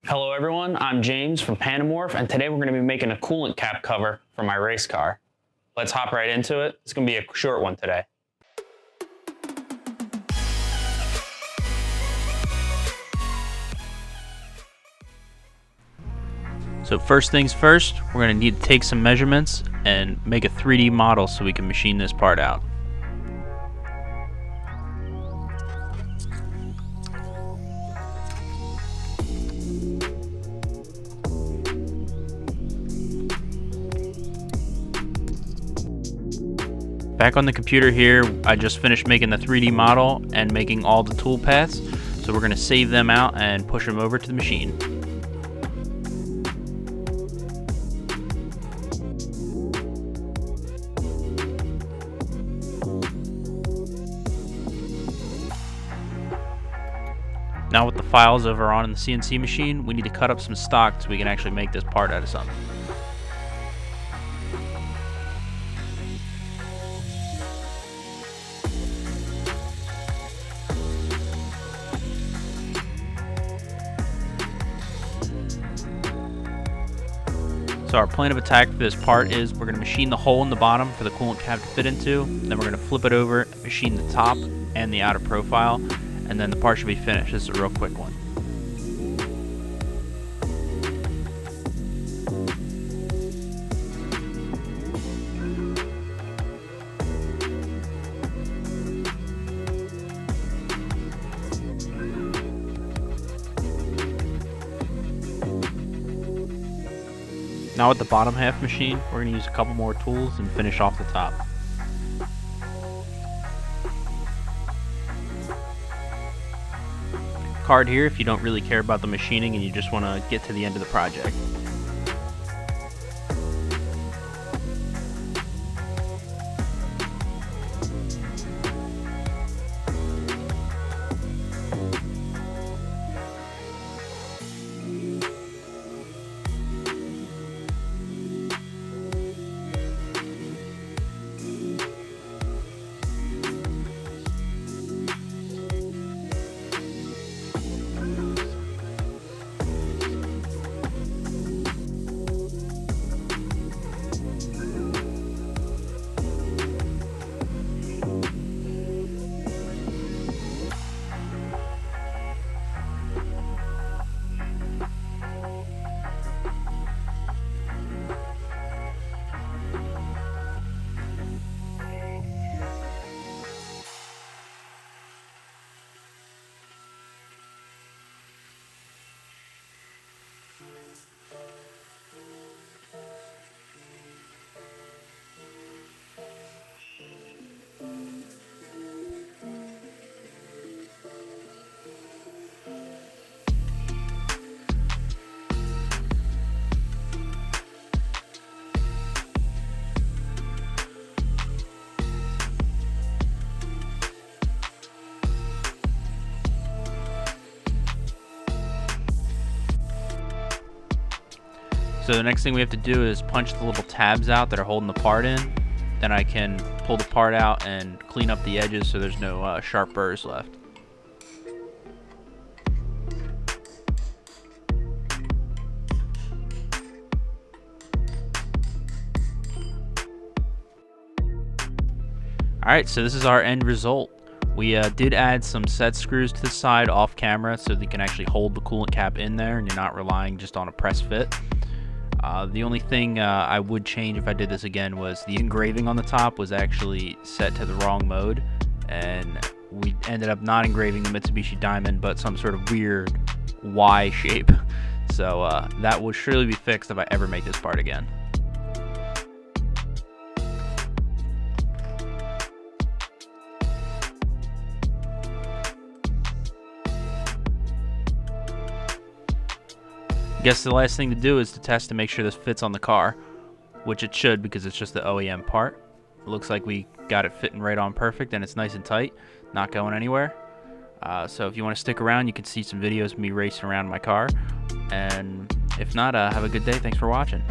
Hello everyone, I'm James from Panamorph, and today we're going to be making a coolant cap cover for my race car. Let's hop right into it. It's going to be a short one today. So first things first, we're going to need to take some measurements and make a 3D model so we can machine this part out. Back on the computer here, I just finished making the 3D model and making all the tool paths, so we're going to save them out and push them over to the machine. Now with the files over on the CNC machine, we need to cut up some stock so we can actually make this part out of something. So our plan of attack for this part is we're going to machine the hole in the bottom for the coolant cap to fit into, then we're going to flip it over, machine the top and the outer profile, and then the part should be finished. This is a real quick one. Now with the bottom half machine, we're going to use a couple more tools and finish off the top. Card here if you don't really care about the machining and you just want to get to the end of the project. So the next thing we have to do is punch the little tabs out that are holding the part in. Then I can pull the part out and clean up the edges so there's no sharp burrs left. Alright, so this is our end result. We did add some set screws to the side off camera so they can actually hold the coolant cap in there and you're not relying just on a press fit. The only thing I would change if I did this again was the engraving on the top was actually set to the wrong mode, and we ended up not engraving the Mitsubishi diamond but some sort of weird Y shape. So that will surely be fixed if I ever make this part again. I guess the last thing to do is to test to make sure this fits on the car, which it should because it's just the OEM part. It looks like we got it fitting right on perfect and it's nice and tight, not going anywhere. So if you want to stick around, you can see some videos of me racing around my car. And if not, have a good day. Thanks for watching.